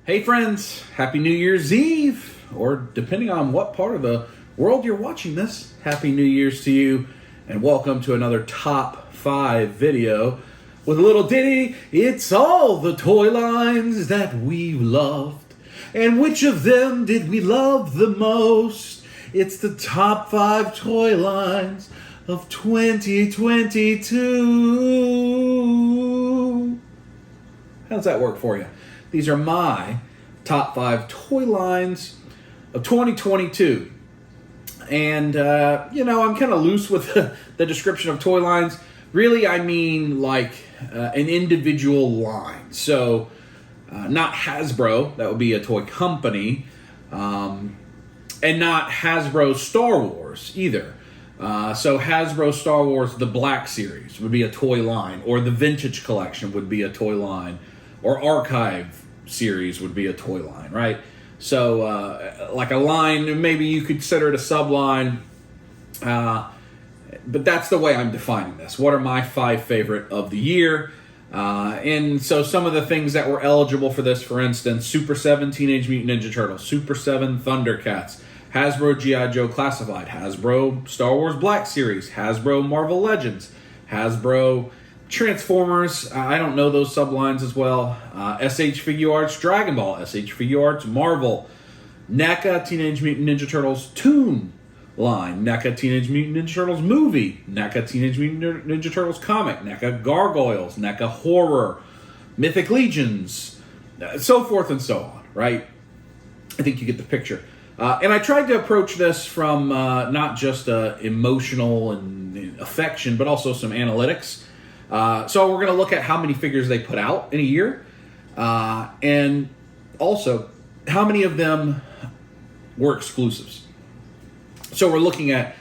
Hey friends, Happy New Year's Eve, or depending on what part of the world you're watching this, Happy New Year's to you, and welcome to another Top 5 video with a little ditty. It's all the toy lines that we've loved, and which of them did we love the most? It's the Top 5 toy lines of 2022. How does that work for you? These are my top 5 toy lines of 2022. And, I'm kind of loose with the description of toy lines. Really, I mean like an individual line. So, not Hasbro, that would be a toy company, and not Hasbro Star Wars either. So Hasbro Star Wars, the Black Series would be a toy line, or the Vintage Collection would be a toy line, or Archive Series would be a toy line, right? So like a line, maybe you could consider it a subline, but that's the way I'm defining this. What are my 5 favorite of the year? And so some of the things that were eligible for this, for instance, Super7 Teenage Mutant Ninja Turtles, Super7 Thundercats, Hasbro G.I. Joe Classified, Hasbro Star Wars Black Series, Hasbro Marvel Legends, Hasbro Transformers, I don't know those sublines as well, SH Figuarts Dragon Ball, SH Figuarts Marvel, NECA Teenage Mutant Ninja Turtles Toon line, NECA Teenage Mutant Ninja Turtles movie, NECA Teenage Mutant Ninja Turtles comic, NECA Gargoyles, NECA Horror, Mythic Legions, so forth and so on, right? I think you get the picture. And I tried to approach this from not just emotional and affection, but also some analytics. So we're going to look at how many figures they put out in a year, and also how many of them were exclusives. So we're looking at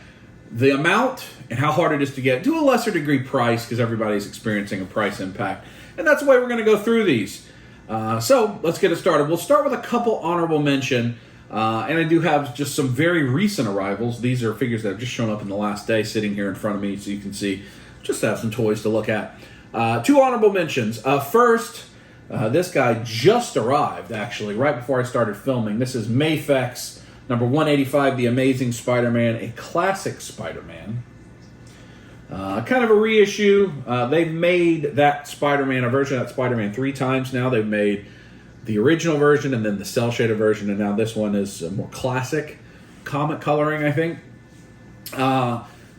the amount and how hard it is to get, to a lesser degree price, because everybody's experiencing a price impact. And that's the way we're going to go through these. So let's get it started. We'll start with a couple honorable mention. And I do have just some very recent arrivals. These are figures that have just shown up in the last day, sitting here in front of me, so you can see. Just have some toys to look at. 2 honorable mentions. First, this guy just arrived, actually, right before I started filming. This is Mafex, number 185, The Amazing Spider-Man, a classic Spider-Man. Kind of a reissue. They've made that Spider-Man, a version of that Spider-Man 3 times now. They've made the original version and then the cel-shaded version, and now this one is a more classic comic coloring, I think.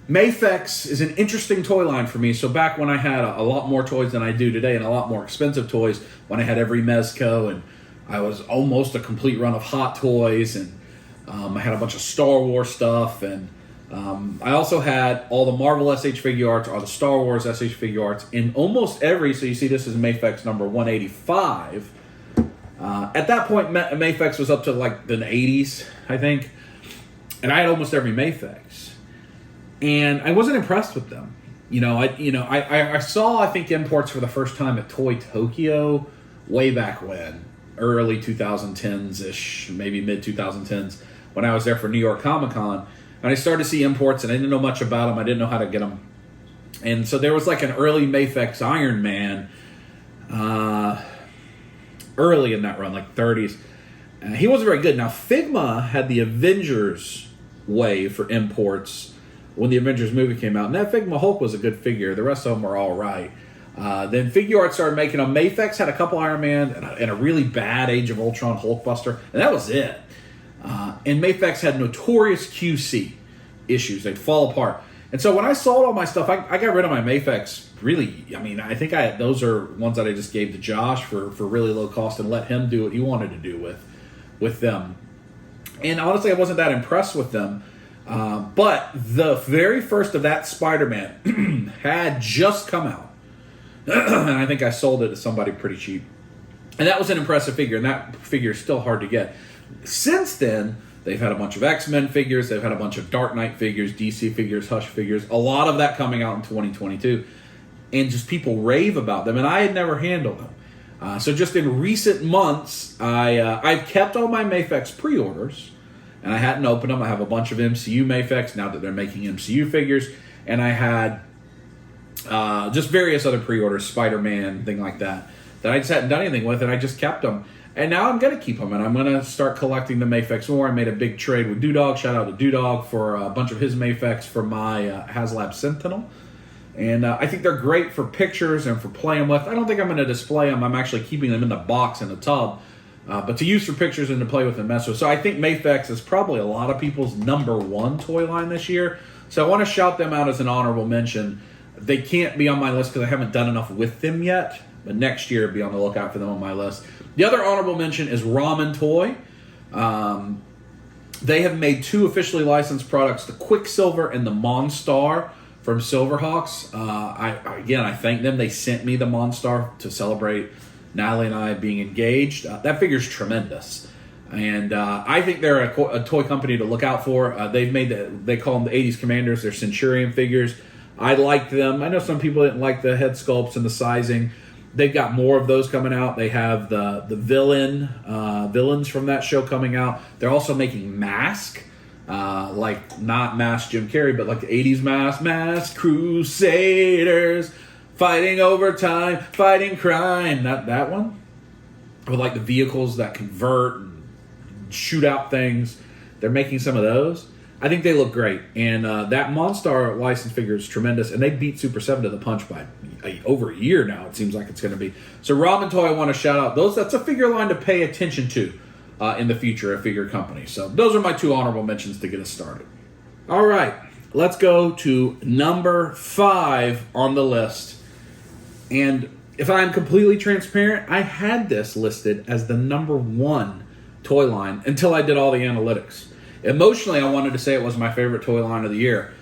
Mafex is an interesting toy line for me. So back when I had a lot more toys than I do today, and a lot more expensive toys, when I had every Mezco, and I was almost a complete run of Hot Toys, and I had a bunch of Star Wars stuff, and I also had all the Marvel SH Figuarts, or the Star Wars SH Figuarts, in almost every, so you see this is Mafex number 185. At that point, Mafex was up to like the 80s, I think, and I had almost every Mafex. And I wasn't impressed with them. I saw, I think, imports for the first time at Toy Tokyo way back when, early 2010s-ish, maybe mid-2010s, when I was there for New York Comic Con. And I started to see imports, and I didn't know much about them. I didn't know how to get them. And so there was like an early Mafex Iron Man, early in that run, like 30s. He wasn't very good. Now, Figma had the Avengers wave for imports when the Avengers movie came out. And that Figma Hulk was a good figure. The rest of them were all right. Then Figuarts started making them. Mafex had a couple Iron Man and a really bad Age of Ultron Hulkbuster. And that was it. And Mafex had notorious QC issues. They'd fall apart. And so when I sold all my stuff, I got rid of my Mafex. Really, I mean, I think those are ones that I just gave to Josh for really low cost and let him do what he wanted to do with them. And honestly, I wasn't that impressed with them. But the very first of that Spider-Man had just come out. And I think I sold it to somebody pretty cheap. And that was an impressive figure, and that figure is still hard to get. Since then, they've had a bunch of X-Men figures, they've had a bunch of Dark Knight figures, DC figures, Hush figures, a lot of that coming out in 2022. And just people rave about them, and I had never handled them. So just in recent months, I've kept all my Mafex pre-orders, and I hadn't opened them. I have a bunch of MCU Mafex now that they're making MCU figures. And I had just various other pre-orders, Spider-Man, thing like that, that I just hadn't done anything with, and I just kept them. And now I'm going to keep them, and I'm going to start collecting the Mafex more. I made a big trade with Doodog. Shout out to Doodog for a bunch of his Mafex for my HasLab Sentinel. And I think they're great for pictures and for playing with. I don't think I'm going to display them. I'm actually keeping them in the box in the tub. But to use for pictures and to play with and mess with. So I think Mafex is probably a lot of people's #1 toy line this year. So I want to shout them out as an honorable mention. They can't be on my list because I haven't done enough with them yet. But next year, be on the lookout for them on my list. The other honorable mention is Ramen Toy. They have made 2 officially licensed products, the Quicksilver and the Monstar from Silverhawks. I thank them. They sent me the Monstar to celebrate Natalie and I being engaged. That figure's tremendous. And I think they're a toy company to look out for. They call them the 80s Commanders. They're Centurion figures. I like them. I know some people didn't like the head sculpts and the sizing. They've got more of those coming out. They have the villains from that show coming out. They're also making Mask, like not Mask Jim Carrey, but like the 80s Mask Crusaders, fighting overtime, fighting crime. That one? With like the vehicles that convert and shoot out things. They're making some of those. I think they look great. And that Monstar license figure is tremendous. And they beat Super7 to the punch by over a year now, it seems like it's going to be. So Ramen Toy, I want to shout out. That's a figure line to pay attention to in the future, a figure company. So those are my 2 honorable mentions to get us started. All right, let's go to number 5 on the list. And if I'm completely transparent, I had this listed as the #1 toy line until I did all the analytics. Emotionally, I wanted to say it was my favorite toy line of the year.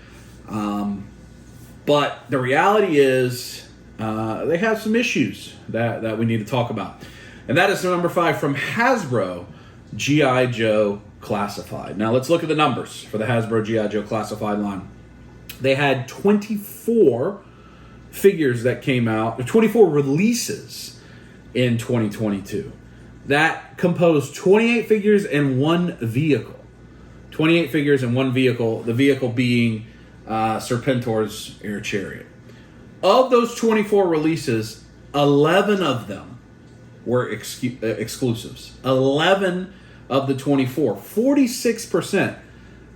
But the reality is they have some issues that we need to talk about. And that is the number 5 from Hasbro, G.I. Joe Classified. Now let's look at the numbers for the Hasbro G.I. Joe Classified line. They had 24 figures that came out, 24 releases in 2022. That composed 28 figures and 1 vehicle. 28 figures and 1 vehicle, the vehicle being Serpentor's Air Chariot. Of those 24 releases, 11 of them were exclusives. 11 of the 24, 46%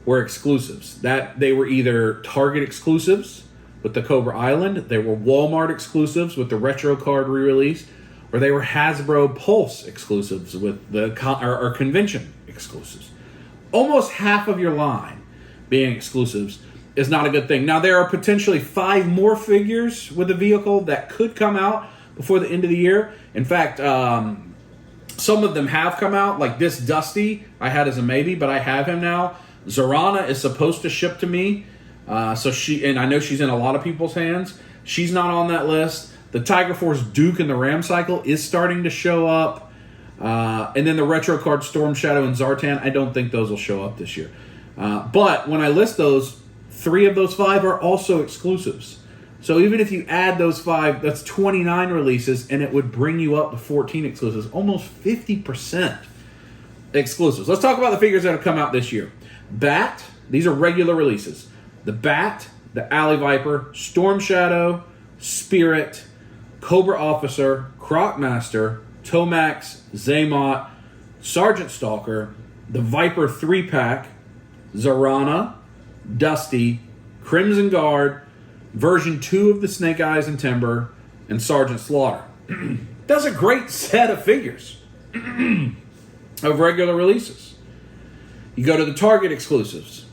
were exclusives. That they were either Target exclusives with the Cobra Island, they were Walmart exclusives with the Retro Card re-release, or they were Hasbro Pulse exclusives with the or convention exclusives. Almost half of your line being exclusives is not a good thing. Now, there are potentially 5 more figures with a vehicle that could come out before the end of the year. In fact, some of them have come out, like this Dusty I had as a maybe, but I have him now. Zorana is supposed to ship to me, and I know she's in a lot of people's hands. She's not on that list. The Tiger Force Duke and the Ram Cycle is starting to show up. And then the Retro Card Storm Shadow and Zartan, I don't think those will show up this year. But when I list those, 3 of those 5 are also exclusives. So even if you add those 5, that's 29 releases, and it would bring you up to 14 exclusives, almost 50% exclusives. Let's talk about the figures that have come out this year. Bat, these are regular releases. The Bat, the Alley Viper, Storm Shadow, Spirit, Cobra Officer, Crocmaster, Tomax, Zaymot, Sergeant Stalker, the Viper 3-pack, Zorana, Dusty, Crimson Guard, version 2 of the Snake Eyes and Timber, and Sergeant Slaughter. That's a great set of figures of regular releases. You go to the Target exclusives.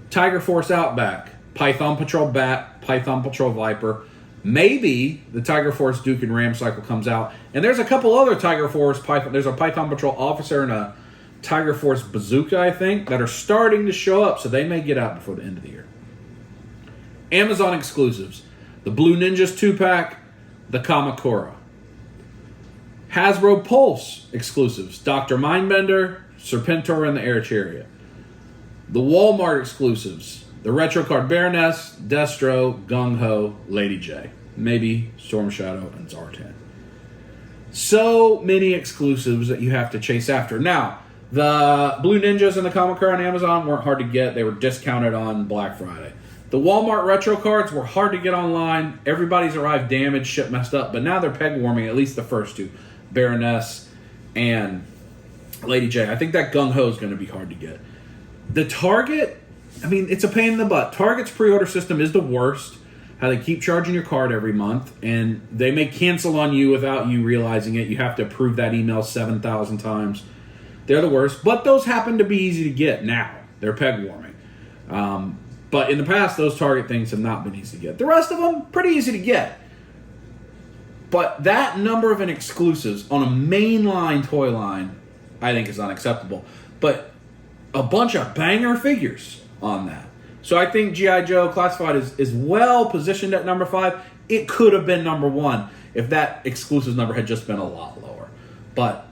Tiger Force Outback, Python Patrol Bat, Python Patrol Viper. Maybe the Tiger Force Duke and Ram Cycle comes out. And there's a couple other Tiger Force Python. There's a Python Patrol Officer and a Tiger Force Bazooka, I think, that are starting to show up. So they may get out before the end of the year. Amazon exclusives. The Blue Ninjas 2-pack, the Kamakura. Hasbro Pulse exclusives. Dr. Mindbender, Serpentor, and the Air Chariot. The Walmart exclusives. The Retro Card Baroness, Destro, Gung Ho, Lady J. Maybe Storm Shadow and Zartan. So many exclusives that you have to chase after. Now, the Blue Ninjas and the Kamakura on Amazon weren't hard to get. They were discounted on Black Friday. The Walmart Retro Cards were hard to get online. Everybody's arrived damaged, shit messed up. But now they're peg warming, at least the first 2. Baroness and Lady J. I think that Gung Ho is going to be hard to get. The Target, I mean, it's a pain in the butt. Target's pre-order system is the worst. How they keep charging your card every month, and they may cancel on you without you realizing it. You have to approve that email 7,000 times. They're the worst, but those happen to be easy to get now. They're peg warming. But in the past, those Target things have not been easy to get. The rest of them, pretty easy to get. But that number of exclusives on a mainline toy line, I think is unacceptable. But a bunch of banger figures on that. So I think G.I. Joe Classified is well positioned at number 5. It could have been number 1 if that exclusives number had just been a lot lower. But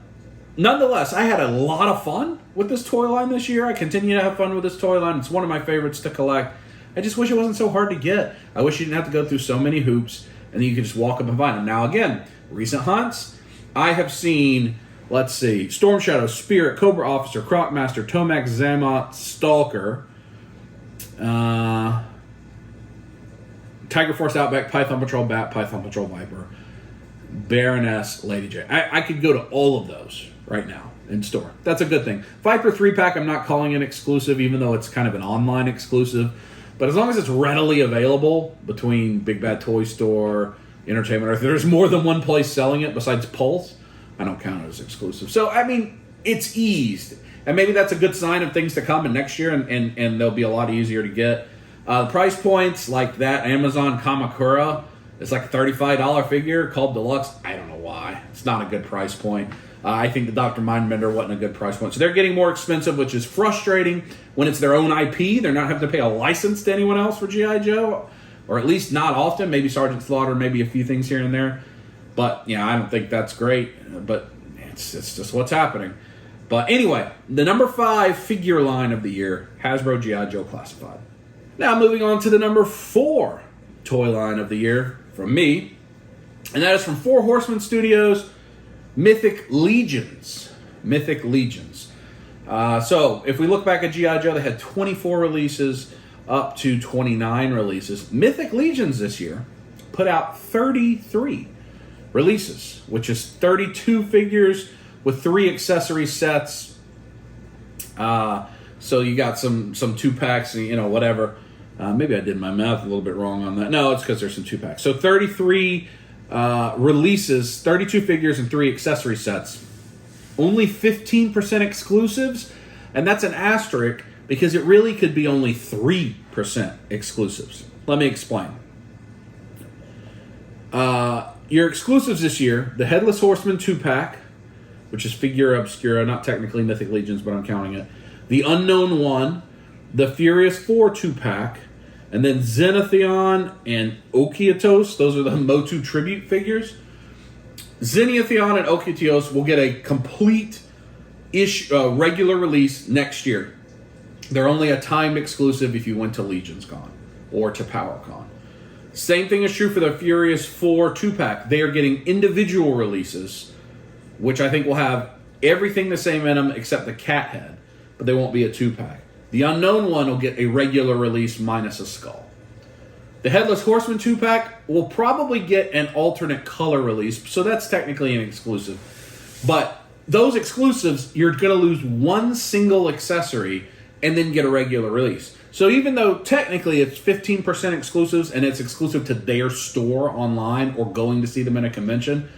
nonetheless, I had a lot of fun with this toy line this year. I continue to have fun with this toy line. It's one of my favorites to collect. I just wish it wasn't so hard to get. I wish you didn't have to go through so many hoops and you could just walk up and find them. Now again, recent hunts, I have seen, let's see, Storm Shadow, Spirit, Cobra Officer, Crocmaster, Tomac, Zammot, Stalker, Tiger Force Outback, Python Patrol Bat, Python Patrol Viper, Baroness, Lady J. I could go to all of those right now in store. That's a good thing. Viper 3-pack, I'm not calling it exclusive, even though it's kind of an online exclusive. But as long as it's readily available between Big Bad Toy Store, Entertainment Earth, there's more than one place selling it besides Pulse, I don't count it as exclusive. So, I mean, it's eased. And maybe that's a good sign of things to come in next year, and they'll be a lot easier to get. Price points like that Amazon Kamakura, it's like a $35 figure called Deluxe. I don't know why. It's not a good price point. I think the Dr. Mindbender wasn't a good price point. So they're getting more expensive, which is frustrating when it's their own IP. They're not having to pay a license to anyone else for G.I. Joe, or at least not often. Maybe Sergeant Slaughter, maybe a few things here and there. But, yeah, I don't think that's great. But it's just what's happening. But anyway, the number 5 figure line of the year, Hasbro G.I. Joe Classified. Now moving on to the number 4 toy line of the year from me. And that is from Four Horsemen Studios, Mythic Legions. Mythic Legions. So if we look back at G.I. Joe, they had 24 releases up to 29 releases. Mythic Legions this year put out 33 releases, which is 32 figures with 3 accessory sets. So you got some 2-packs, whatever. Maybe I did my math a little bit wrong on that. No, it's because there's some 2-packs. So 33 releases, 32 figures, and 3 accessory sets. Only 15% exclusives, and that's an asterisk because it really could be only 3% exclusives. Let me explain. Your exclusives this year, the Headless Horseman 2-pack, which is Figura Obscura, not technically Mythic Legions, but I'm counting it. The Unknown One, the Furious 4 2-pack, and then Xenotheon and Okiotos. Those are the Motu tribute figures. Xenotheon and Okiotos will get a complete regular release next year. They're only a timed exclusive if you went to Legion's Con or to PowerCon. Same thing is true for the Furious 4 2-pack. They are getting individual releases, which I think will have everything the same in them except the cat head, but they won't be a 2-pack. The Unknown One will get a regular release minus a skull. The Headless Horseman 2-pack will probably get an alternate color release, so that's technically an exclusive. But those exclusives, you're going to lose one single accessory and then get a regular release. So even though technically it's 15% exclusives and it's exclusive to their store online or going to see them in a convention,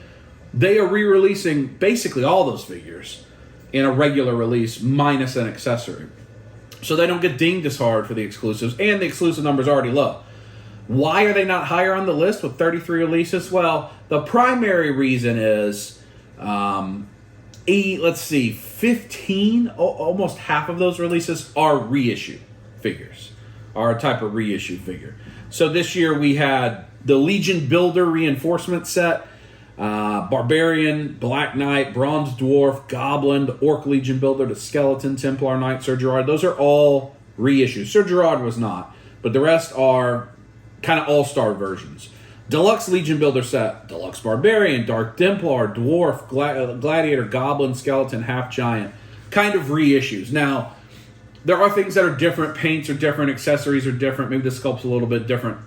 they are re-releasing basically all those figures in a regular release minus an accessory. So they don't get dinged as hard for the exclusives, and the exclusive number is already low. Why are they not higher on the list with 33 releases? Well, the primary reason is, 15, almost half of those releases are reissue figures, are a type of reissue figure. So this year we had the Legion Builder reinforcement set, Barbarian, Black Knight, Bronze Dwarf, Goblin, the Orc Legion Builder, the Skeleton, Templar Knight, Sir Gerard. Those are all reissues. Sir Gerard was not, but the rest are kind of all-star versions. Deluxe Legion Builder set, Deluxe Barbarian, Dark Templar, Dwarf, Gladiator, Goblin, Skeleton, Half Giant, kind of reissues. Now, there are things that are different. Paints are different, accessories are different, maybe the sculpt's a little bit different,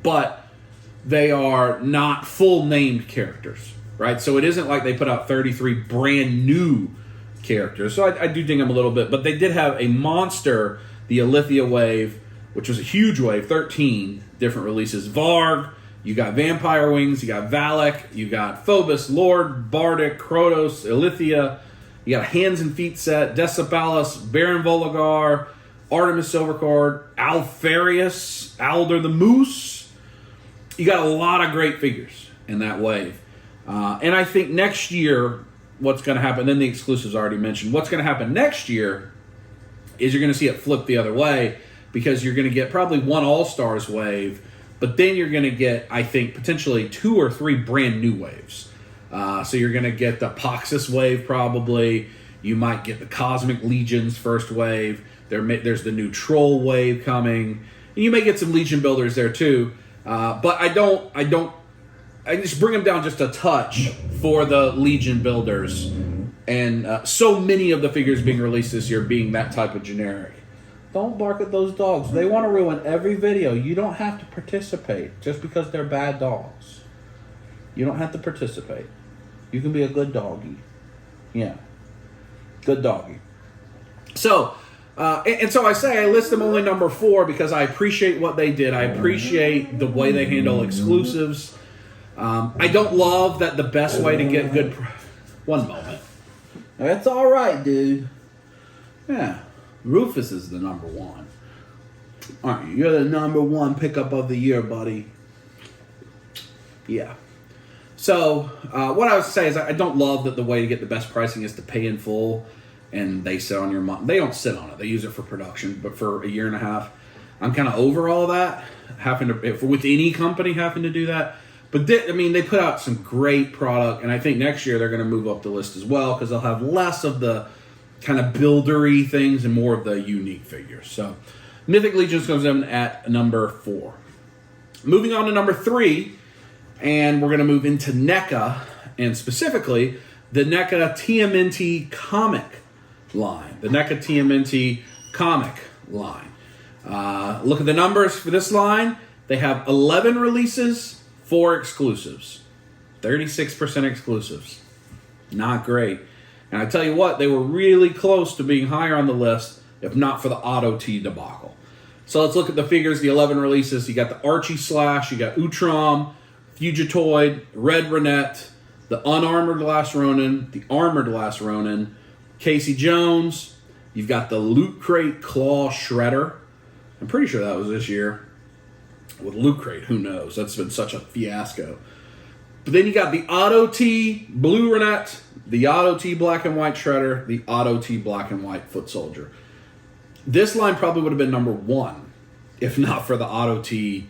but they are not full named characters. right? So it isn't like they put out 33 brand new characters. So I do ding them a little bit, but they did have a monster, the Alithia wave, which was a huge wave, 13 different releases. Varg, you got Vampire Wings, you got Valak, you got Phobos, Lord, Bardic, Krotos, Alithia, you got a Hands and Feet set, Decipalis, Baron Voligar, Artemis Silvercard, Alfarius, Alder the Moose. You got a lot of great figures in that wave. And I think next year, what's going to happen, then the exclusives already mentioned, what's going to happen next year is you're going to see it flip the other way, because you're going to get probably one All-Stars wave, but then you're going to get, I think, potentially 2 or 3 brand new waves. So you're going to get the Poxus wave probably. You might get the Cosmic Legions first wave. There's the new Troll wave coming. And you may get some Legion builders there too. But I just bring them down just a touch for the Legion builders. And so many of the figures being released this year being that type of generic. Don't bark at those dogs. They want to ruin every video. You don't have to participate just because they're bad dogs. You don't have to participate. You can be a good doggy. Yeah. Good doggy. So, and so I say I list them only number 4 because I appreciate what they did. I appreciate the way they handle exclusives. I don't love that the best way to get good... One moment. That's all right, dude. Yeah. Rufus is the number 1. Aren't you? You're the number 1 pickup of the year, buddy. Yeah. So, what I would say is I don't love that the way to get the best pricing is to pay in full and they sit on your money. They don't sit on it. They use it for production, but for a year and a half, I'm kind of over all that, with any company having to do that. But they put out some great product, and I think next year they're going to move up the list as well because they'll have less of the kind of buildery things and more of the unique figures. So, Mythic Legions comes in at number 4. Moving on to number 3, and we're going to move into NECA, and specifically the NECA TMNT comic line. The NECA TMNT comic line. Look at the numbers for this line. They have 11 releases, 4 exclusives. 36% exclusives. Not great. And I tell you what, they were really close to being higher on the list, if not for the Auto T debacle. So let's look at the figures, the 11 releases. You got the Archie Slash, you got Utrom, Fugitoid, Red Renette, the Unarmored Last Ronin, the Armored Last Ronin, Casey Jones. You've got the Loot Crate Claw Shredder. I'm pretty sure that was this year. With Loot Crate, who knows? That's been such a fiasco. But then you got the Auto T Blue Renette, the Auto T Black and White Shredder, the Auto T Black and White Foot Soldier. This line probably would have been number 1, if not for the Auto T,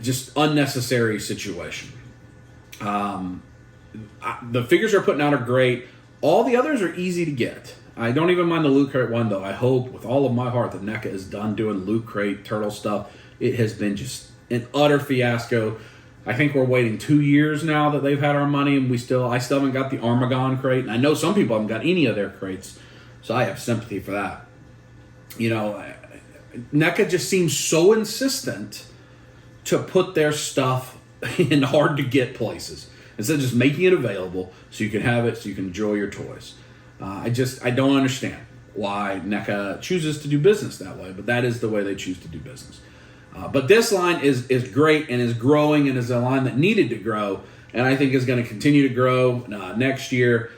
just unnecessary situation. The figures they're putting out are great. All the others are easy to get. I don't even mind the Loot Crate one, though. I hope with all of my heart that NECA is done doing Loot Crate turtle stuff. It has been just an utter fiasco. I think we're waiting 2 years now that they've had our money, and I still haven't got the Armagon crate. And I know some people haven't got any of their crates, so I have sympathy for that. You know, NECA just seems so insistent to put their stuff in hard-to-get places instead of just making it available so you can have it, so you can enjoy your toys. I don't understand why NECA chooses to do business that way, but that is the way they choose to do business. But this line is great and is growing and is a line that needed to grow, and I think is going to continue to grow next year.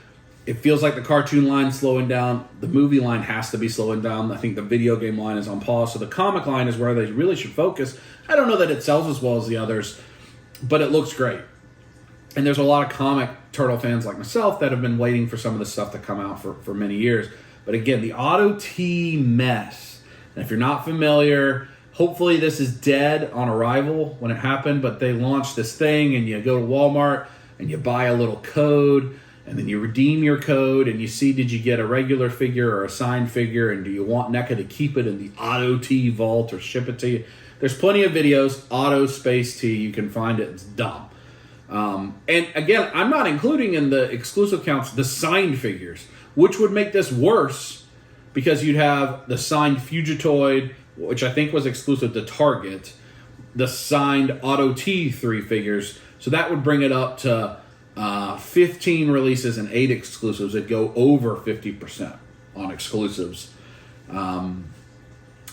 It feels like the cartoon line's slowing down. The movie line has to be slowing down. I think the video game line is on pause, so the comic line is where they really should focus. I don't know that it sells as well as the others, but it looks great. And there's a lot of comic turtle fans like myself that have been waiting for some of this stuff to come out for many years. But again, the Auto T mess. And if you're not familiar, hopefully this is dead on arrival when it happened, but they launched this thing and you go to Walmart and you buy a little code and then you redeem your code and you see, did you get a regular figure or a signed figure, and do you want NECA to keep it in the Auto T vault or ship it to you? There's plenty of videos, Auto Space T, you can find it. It's dumb. And again, I'm not including in the exclusive counts the signed figures, which would make this worse because you'd have the signed Fugitoid, which I think was exclusive to Target, the signed Auto T 3 figures. So that would bring it up to 15 releases and 8 exclusives that go over 50% on exclusives. And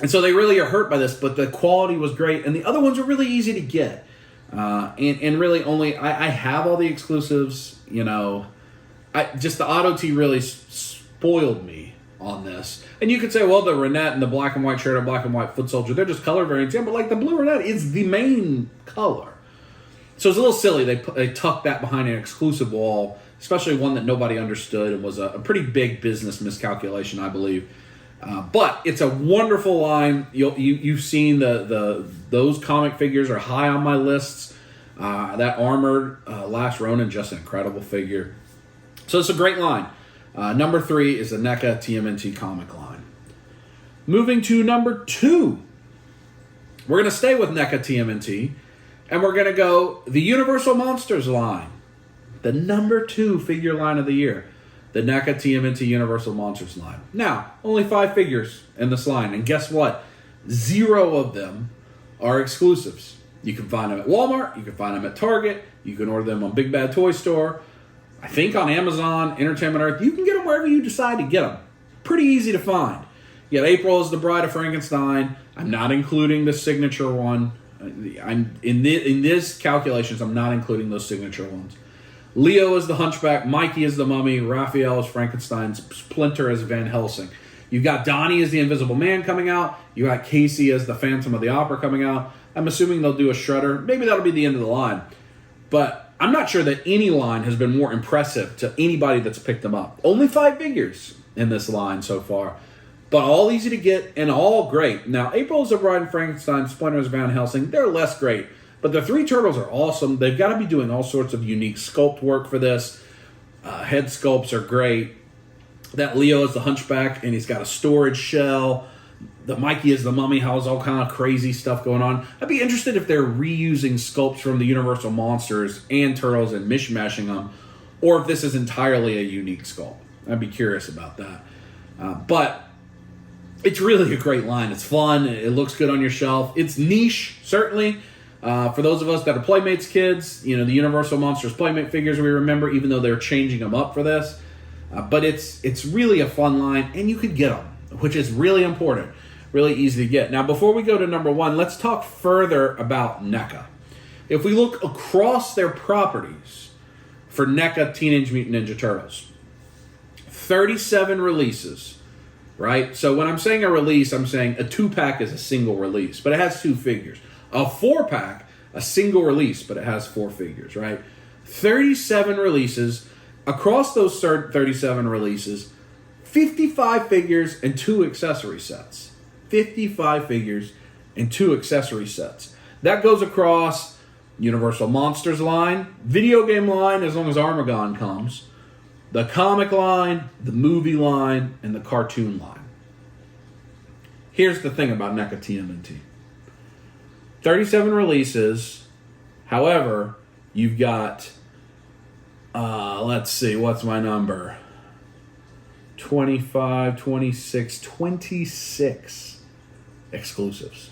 so they really are hurt by this, but the quality was great. And the other ones are really easy to get. And really only, I have all the exclusives, you know. Just the Auto T really spoiled me on this. And you could say, well, the Renette and the black and white shirt and black and white foot soldier, they're just color variants. Yeah, but like the blue Renette is the main color. So it's a little silly. They tucked that behind an exclusive wall, especially one that nobody understood and was a pretty big business miscalculation, I believe. But it's a wonderful line. You've seen those comic figures are high on my lists. That armored Last Ronin, just an incredible figure. So it's a great line. Number 3 is the NECA TMNT comic line. Moving to number 2, we're going to stay with NECA TMNT, and we're going to go the Universal Monsters line, the number 2 figure line of the year. The NECA TMNT Universal Monsters line. Now, only 5 figures in this line. And guess what? 0 of them are exclusives. You can find them at Walmart. You can find them at Target. You can order them on Big Bad Toy Store. I think on Amazon, Entertainment Earth. You can get them wherever you decide to get them. Pretty easy to find. You got April as the Bride of Frankenstein. I'm not including the signature one. In this calculations, I'm not including those signature ones. Leo is the Hunchback, Mikey is the Mummy, Raphael is Frankenstein, Splinter is Van Helsing. You've got Donnie as the Invisible Man coming out. You got Casey as the Phantom of the Opera coming out. I'm assuming they'll do a Shredder. Maybe that'll be the end of the line. But I'm not sure that any line has been more impressive to anybody that's picked them up. Only 5 figures in this line so far. But all easy to get and all great. Now, April is the Bride of Frankenstein, Splinter is Van Helsing. They're less great. But the 3 turtles are awesome. They've got to be doing all sorts of unique sculpt work for this. Head sculpts are great. That Leo is the Hunchback, and he's got a storage shell. The Mikey is the Mummy, has all kind of crazy stuff going on. I'd be interested if they're reusing sculpts from the Universal Monsters and Turtles and mishmashing them, or if this is entirely a unique sculpt. I'd be curious about that. But it's really a great line. It's fun. It looks good on your shelf. It's niche, certainly. For those of us that are Playmates kids, you know, the Universal Monsters Playmate figures we remember, even though they're changing them up for this. But it's really a fun line, and you could get them, which is really important. Really easy to get. Now, before we go to number 1, let's talk further about NECA. If we look across their properties for NECA Teenage Mutant Ninja Turtles, 37 releases, right? So when I'm saying a release, I'm saying a 2-pack is a single release, but it has 2 figures. A 4-pack, a single release, but it has 4 figures, right? 37 releases. Across those 37 releases, 55 figures and 2 accessory sets. 55 figures and 2 accessory sets. That goes across Universal Monsters line, video game line as long as Armagon comes, the comic line, the movie line, and the cartoon line. Here's the thing about NECA TMNT. 37 releases. However, you've got, let's see, what's my number? 25, 26, 26 exclusives.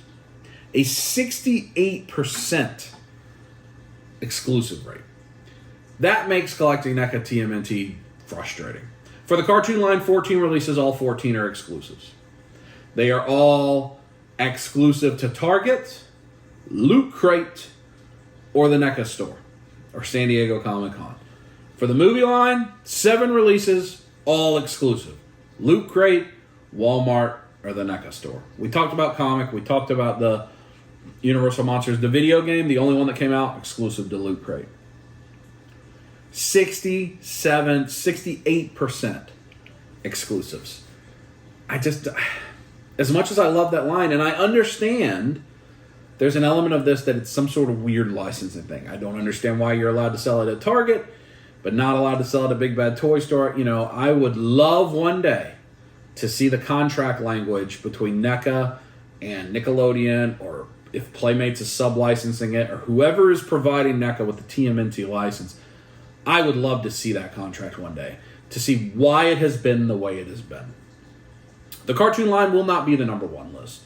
A 68% exclusive rate. That makes collecting NECA TMNT frustrating. For the cartoon line, 14 releases, all 14 are exclusives. They are all exclusive to Target, Loot Crate, or the NECA store, or San Diego Comic-Con. For the movie line, 7 releases, all exclusive. Loot Crate, Walmart, or the NECA store. We talked about comic, we talked about the Universal Monsters, the video game, the only one that came out, exclusive to Loot Crate. 68% exclusives. As much as I love that line, and I understand there's an element of this that it's some sort of weird licensing thing. I don't understand why you're allowed to sell it at Target, but not allowed to sell it at Big Bad Toy Store. You know, I would love one day to see the contract language between NECA and Nickelodeon, or if Playmates is sub-licensing it, or whoever is providing NECA with the TMNT license. I would love to see that contract one day, to see why it has been the way it has been. The cartoon line will not be the number 1 list.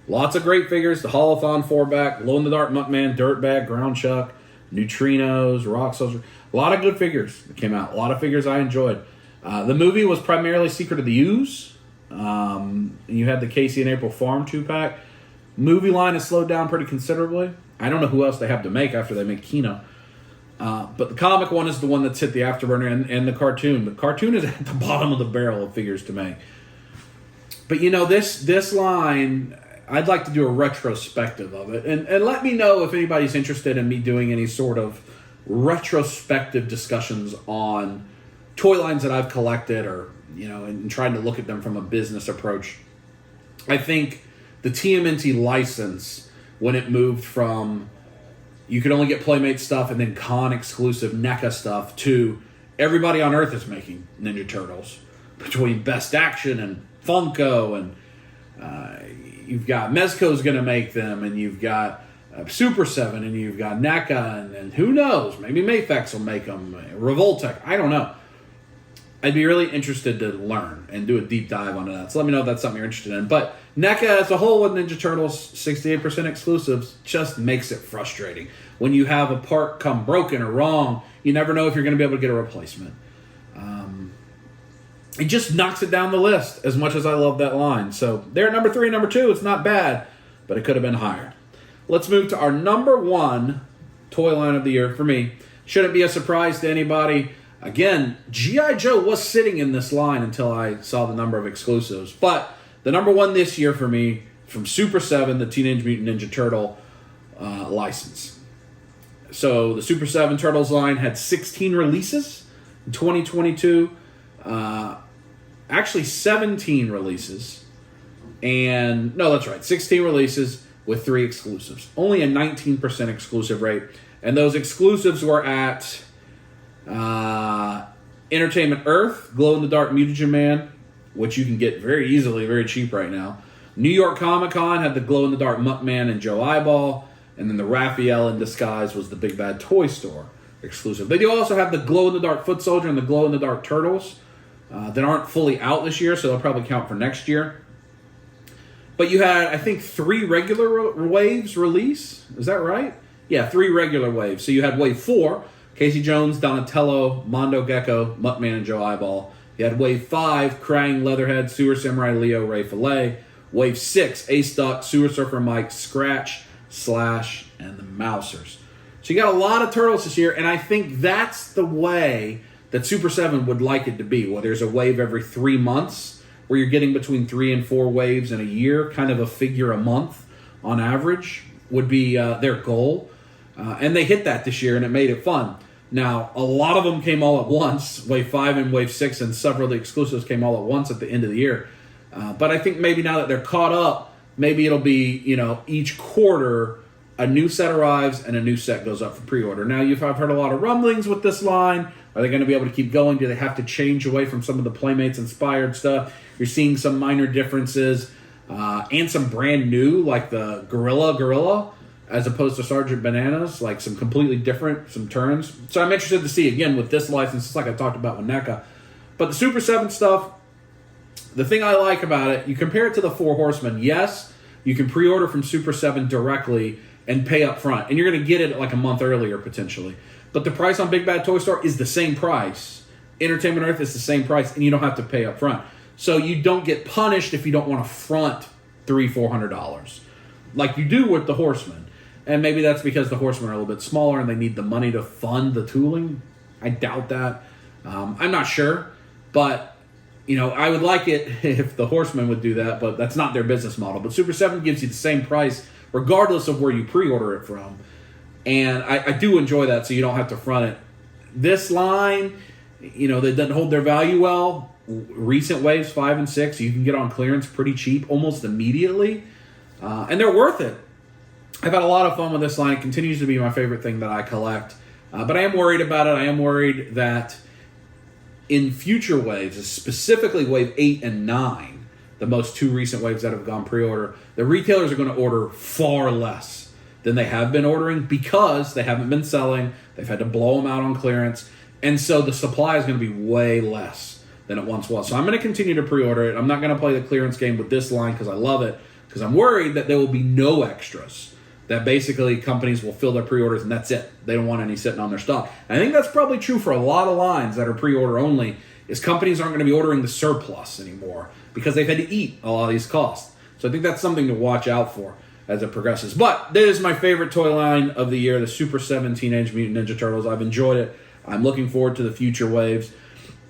Lots of great figures. The Holothon 4-back, Glow-in-the-Dark Muckman, Dirtbag, Ground Chuck, Neutrinos, Rock Soldier. A lot of good figures that came out. A lot of figures I enjoyed. The movie was primarily Secret of the Ooze. You had the Casey and April Farm 2-pack. Movie line has slowed down pretty considerably. I don't know who else they have to make after they make Kino. But the comic one is the one that's hit the afterburner, and the cartoon. The cartoon is at the bottom of the barrel of figures to make. But this line, I'd like to do a retrospective of it. And let me know if anybody's interested in me doing any sort of retrospective discussions on toy lines that I've collected, or, and trying to look at them from a business approach. I think the TMNT license, when it moved from you could only get Playmate stuff and then con-exclusive NECA stuff to everybody on Earth is making Ninja Turtles, between Best Action and Funko, and you've got Mezco's going to make them, and you've got Super7, and you've got NECA, and who knows, maybe Mafex will make them, Revoltech, I don't know. I'd be really interested to learn and do a deep dive onto that. So let me know if that's something you're interested in. But NECA as a whole with Ninja Turtles, 68% exclusives, just makes it frustrating. When you have a part come broken or wrong, you never know if you're going to be able to get a replacement. It just knocks it down the list, as much as I love that line. So they're number 3, number 2. It's not bad, but it could have been higher. Let's move to our number 1 toy line of the year for me. Shouldn't be a surprise to anybody. Again, G.I. Joe was sitting in this line until I saw the number of exclusives. But the number 1 this year for me, from Super7, the Teenage Mutant Ninja Turtle license. So the Super7 Turtles line had 16 releases in 2022. Actually, 17 releases. And, no, that's right, 16 releases with 3 exclusives. Only a 19% exclusive rate. And those exclusives were at Entertainment Earth, Glow-in-the-Dark Mutagen Man, which you can get very easily, very cheap right now. New York Comic Con had the Glow-in-the-Dark Muckman and Joe Eyeball, and then the Raphael in Disguise was the Big Bad Toy Store exclusive. They do also have the Glow-in-the-Dark Foot Soldier and the Glow-in-the-Dark Turtles that aren't fully out this year, so they'll probably count for next year. But you had, I think, 3 regular waves release. Is that right? Yeah, 3 regular waves. So you had Wave 4, Casey Jones, Donatello, Mondo Gecko, Muckman, and Joe Eyeball. You had Wave 5, Krang, Leatherhead, Sewer Samurai, Leo, Ray Fillet. Wave 6, Ace Duck, Sewer Surfer Mike, Scratch, Slash, and the Mousers. So you got a lot of Turtles this year, and I think that's the way that Super7 would like it to be, where there's a wave every 3 months, where you're getting between 3 and 4 waves in a year, kind of a figure a month on average would be their goal. And they hit that this year, and it made it fun. Now, a lot of them came all at once. Wave 5 and Wave 6 and several of the exclusives came all at once at the end of the year. But I think maybe now that they're caught up, maybe it'll be, each quarter a new set arrives and a new set goes up for pre-order. Now, I've heard a lot of rumblings with this line. Are they going to be able to keep going? Do they have to change away from some of the Playmates-inspired stuff? You're seeing some minor differences and some brand new, like the Gorilla, as opposed to Sergeant Bananas, like some completely different, some turns. So I'm interested to see, again, with this license, it's like I talked about with NECA. But the Super7 stuff, the thing I like about it, you compare it to the Four Horsemen. Yes, you can pre-order from Super7 directly and pay up front. And you're going to get it like a month earlier, potentially. But the price on Big Bad Toy Store is the same price. Entertainment Earth is the same price, and you don't have to pay up front. So you don't get punished if you don't want to front $300-$400, like you do with the Horsemen. And maybe that's because the Horsemen are a little bit smaller and they need the money to fund the tooling. I doubt that. I'm not sure. But, I would like it if the Horsemen would do that, but that's not their business model. But Super7 gives you the same price regardless of where you pre-order it from. And I do enjoy that, so you don't have to front it. This line, they doesn't hold their value well. Recent waves, 5 and 6, you can get on clearance pretty cheap almost immediately. And they're worth it. I've had a lot of fun with this line. It continues to be my favorite thing that I collect. But I am worried about it. I am worried that in future waves, specifically Wave 8 and 9, the most 2 recent waves that have gone pre-order, the retailers are going to order far less than they have been ordering because they haven't been selling. They've had to blow them out on clearance. And so the supply is going to be way less than it once was. So I'm going to continue to pre-order it. I'm not going to play the clearance game with this line because I love it, because I'm worried that there will be no extras that basically companies will fill their pre-orders and that's it. They don't want any sitting on their stock. And I think that's probably true for a lot of lines that are pre-order only, is companies aren't going to be ordering the surplus anymore because they've had to eat a lot of these costs. So I think that's something to watch out for as it progresses. But this is my favorite toy line of the year, the Super7 Teenage Mutant Ninja Turtles. I've enjoyed it. I'm looking forward to the future waves.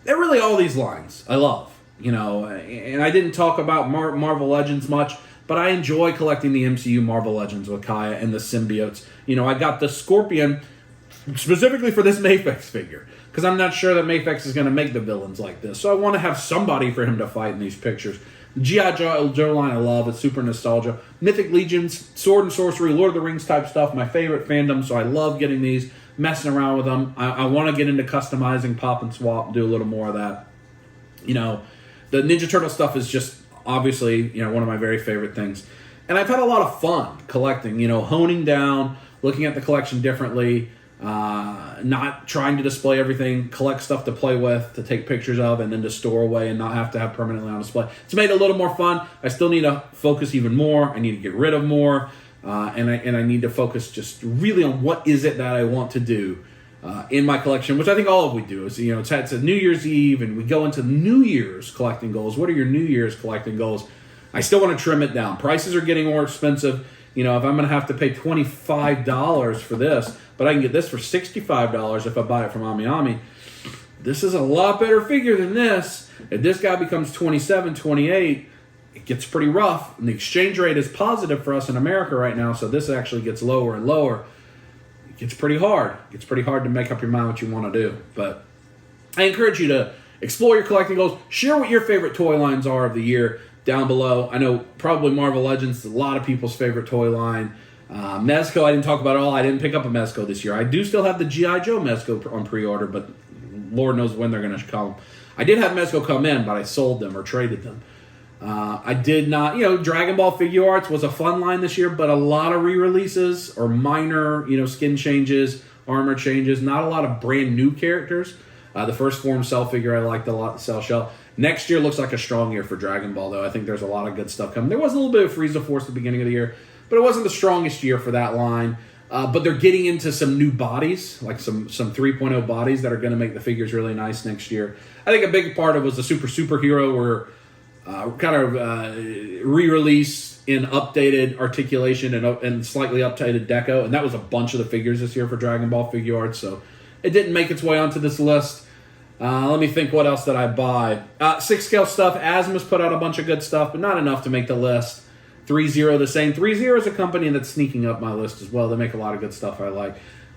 They're really all these lines I love, you know. And I didn't talk about Marvel Legends much, but I enjoy collecting the MCU Marvel Legends with Kaya and the symbiotes. You know, I got the Scorpion specifically for this Mafex figure, because I'm not sure that Mafex is going to make the villains like this. So I want to have somebody for him to fight in these pictures. G.I. Joe line I love. It's super nostalgia. Mythic Legions, Sword and Sorcery, Lord of the Rings type stuff. My favorite fandom, so I love getting these, messing around with them. I want to get into customizing, pop and swap, do a little more of that. You know, the Ninja Turtle stuff is just obviously, you know, one of my very favorite things. And I've had a lot of fun collecting, you know, honing down, looking at the collection differently, not trying to display everything, collect stuff to play with, to take pictures of, and then to store away and not have to have permanently on display. It's made it a little more fun. I still need to focus even more. I need to get rid of more, and I need to focus just really on what is it that I want to do in my collection, which I think all of we do. Is, you know, it's a New Year's Eve, and we go into New Year's collecting goals. What are your New Year's collecting goals? I still want to trim it down. Prices are getting more expensive. You know, if I'm going to have to pay $25 for this, but I can get this for $65 if I buy it from Ami Ami, this is a lot better figure than this. If this guy becomes 27, 28, it gets pretty rough. And the exchange rate is positive for us in America right now, so this actually gets lower and lower. It gets pretty hard. It gets pretty hard to make up your mind what you want to do. But I encourage you to explore your collecting goals. Share what your favorite toy lines are of the year down below. I know probably Marvel Legends is a lot of people's favorite toy line. Mezco, I didn't talk about at all. I didn't pick up a Mezco this year. I do still have the G.I. Joe Mezco on pre-order, but Lord knows when they're going to come. I did have Mezco come in, but I sold them or traded them. I did not, you know, Dragon Ball Figure Arts was a fun line this year, but a lot of re-releases or minor, you know, skin changes, armor changes, not a lot of brand new characters. The first form Cell figure I liked a lot, the Cell Shell. Next year looks like a strong year for Dragon Ball, though. I think there's a lot of good stuff coming. There was a little bit of Frieza Force at the beginning of the year, but it wasn't the strongest year for that line. But they're getting into some new bodies, like some 3.0 bodies that are going to make the figures really nice next year. I think a big part of it was the Superhero, where kind of re-release in updated articulation and slightly updated deco, and that was a bunch of the figures this year for Dragon Ball Figure Arts, so it didn't make its way onto this list. Let me think, what else did I buy? 6-scale stuff. Asmus put out a bunch of good stuff, but not enough to make the list. 3-0 the same. 3-0 is a company that's sneaking up my list as well. They make a lot of good stuff I like.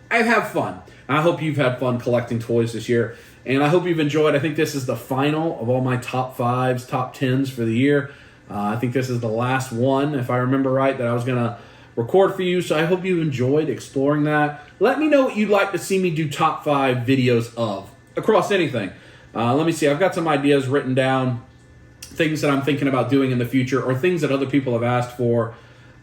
I have fun. I hope you've had fun collecting toys this year, and I hope you've enjoyed. I think this is the final of all my top 5s, top 10s for the year. I think this is the last one, if I remember right, that I was going to record for you, so I hope you enjoyed exploring that. Let me know what you'd like to see me do top 5 videos of, across anything. Let me see. I've got some ideas written down, things that I'm thinking about doing in the future, or things that other people have asked for.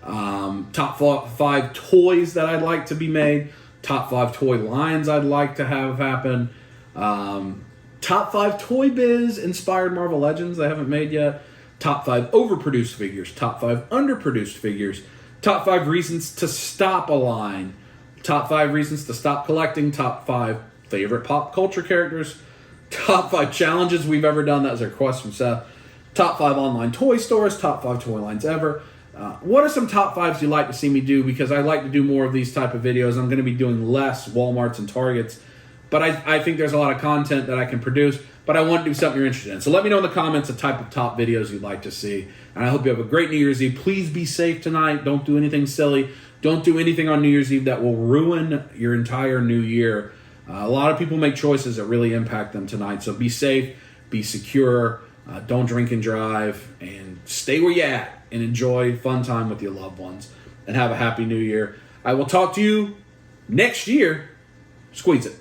Top 5 toys that I'd like to be made. Top 5 toy lines I'd like to have happen. Top 5 Toy Biz inspired Marvel Legends I haven't made yet. Top 5 overproduced figures. Top 5 underproduced figures. Top 5 reasons to stop a line. Top 5 reasons to stop collecting. Top 5 favorite pop culture characters. Top 5 challenges we've ever done. That was a request from Seth. Top 5 online toy stores. Top 5 toy lines ever. What are some top 5s you'd like to see me do? Because I like to do more of these type of videos. I'm going to be doing less Walmarts and Targets. But I think there's a lot of content that I can produce. But I want to do something you're interested in. So let me know in the comments the type of top videos you'd like to see. And I hope you have a great New Year's Eve. Please be safe tonight. Don't do anything silly. Don't do anything on New Year's Eve that will ruin your entire new year. A lot of people make choices that really impact them tonight. So be safe, be secure, don't drink and drive, and stay where you're at and enjoy fun time with your loved ones. And have a happy new year. I will talk to you next year. Squeeze it.